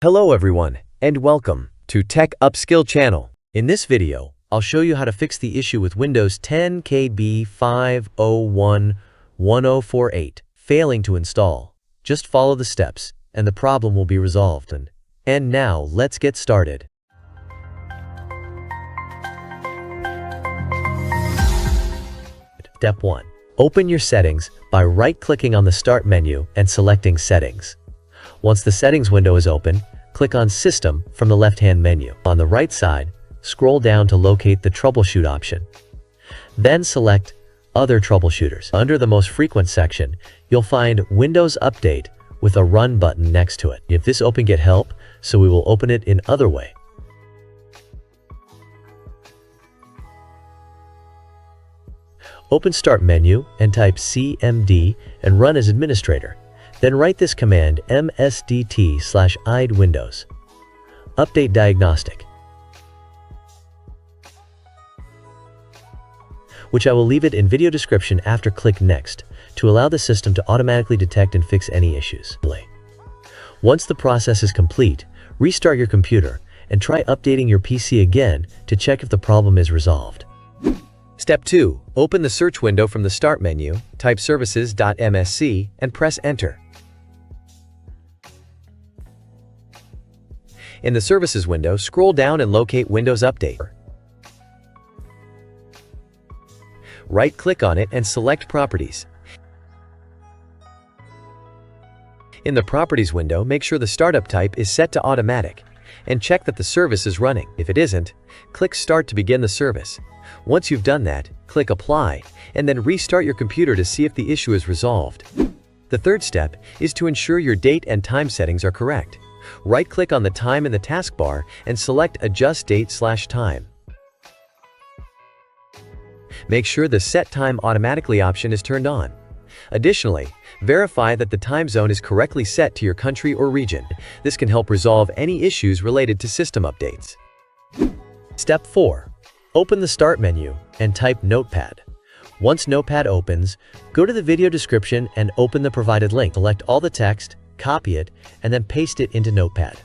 Hello everyone, and welcome to Tech Upskill channel. In this video, I'll show you how to fix the issue with Windows 10 KB5011048 failing to install. Just follow the steps, and the problem will be resolved. And now, let's get started. Step 1. Open your settings by right-clicking on the Start menu and selecting Settings. Once the Settings window is open, click on System from the left-hand menu. On the right side, scroll down to locate the Troubleshoot option. Then select Other Troubleshooters. Under the Most Frequent section, you'll find Windows Update with a Run button next to it. If this open, get help, so we will open it in other way. Open Start menu and type cmd and run as administrator. Then write this command msdt/id Windows Update Diagnostic, which I will leave it in video description after. Click Next to allow the system to automatically detect and fix any issues. Once the process is complete, restart your computer and try updating your PC again to check if the problem is resolved. Step 2. Open the search window from the Start menu, type services.msc and press Enter. In the Services window, scroll down and locate Windows Update. Right-click on it and select Properties. In the Properties window, make sure the startup type is set to Automatic and check that the service is running. If it isn't, click Start to begin the service. Once you've done that, click Apply and then restart your computer to see if the issue is resolved. The third step is to ensure your date and time settings are correct. Right-click on the time in the taskbar and select Adjust Date/Time. Make sure the Set Time Automatically option is turned on. Additionally, verify that the time zone is correctly set to your country or region. This can help resolve any issues related to system updates. Step 4. Open the Start menu and type Notepad. Once Notepad opens, go to the video description and open the provided link. Select all the text, copy it, and then paste it into Notepad.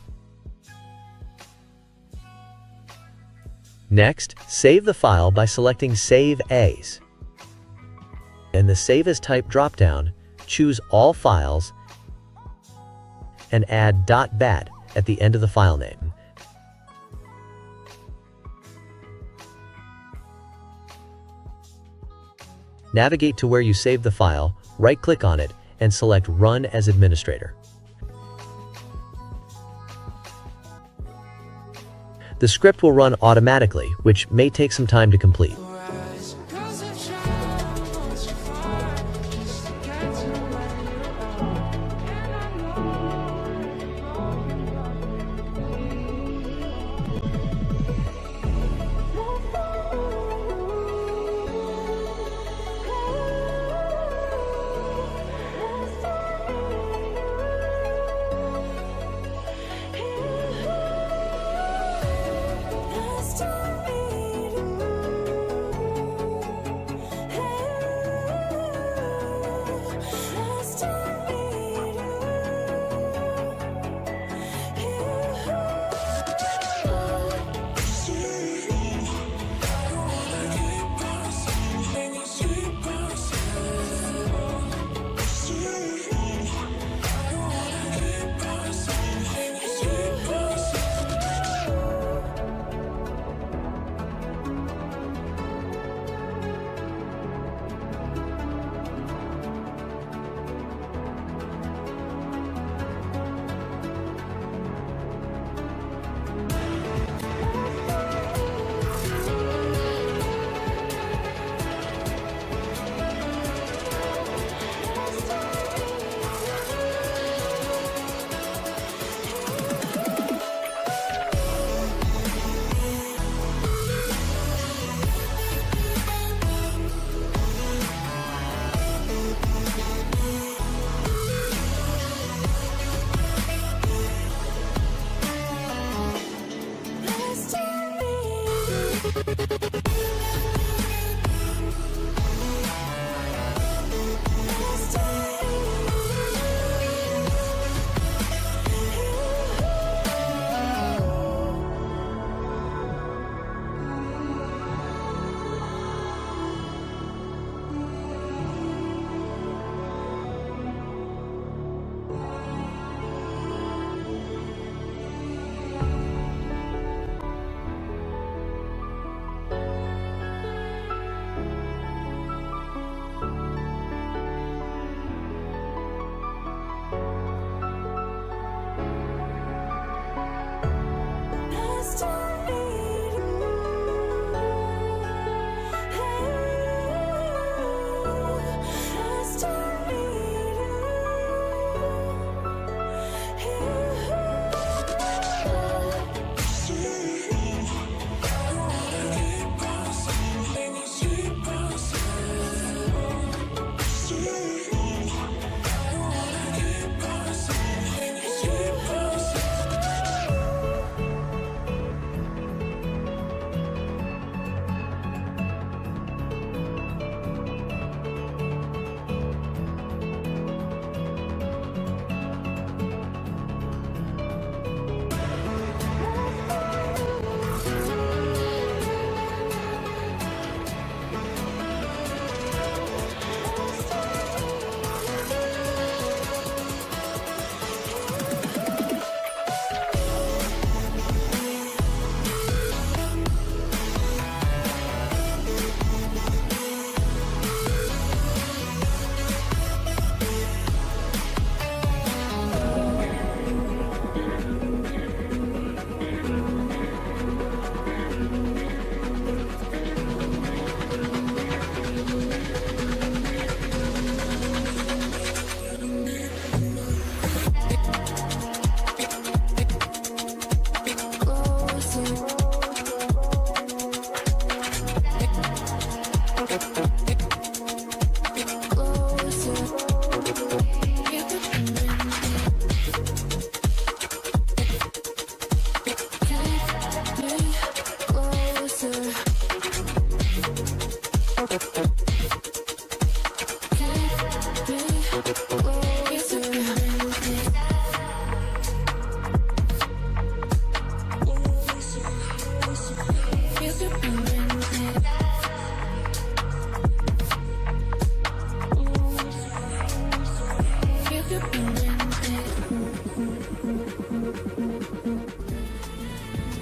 Next, save the file by selecting Save As. In the Save As Type drop-down, choose All Files and add .bat at the end of the file name. Navigate to where you saved the file, right-click on it, and select Run as Administrator. The script will run automatically, which may take some time to complete.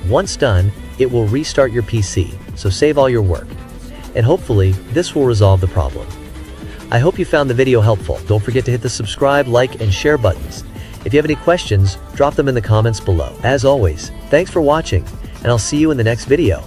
Once done, it will restart your PC, so save all your work. And hopefully, this will resolve the problem. I hope you found the video helpful. Don't forget to hit the subscribe, like, and share buttons. If you have any questions, drop them in the comments below. As always, thanks for watching, and I'll see you in the next video.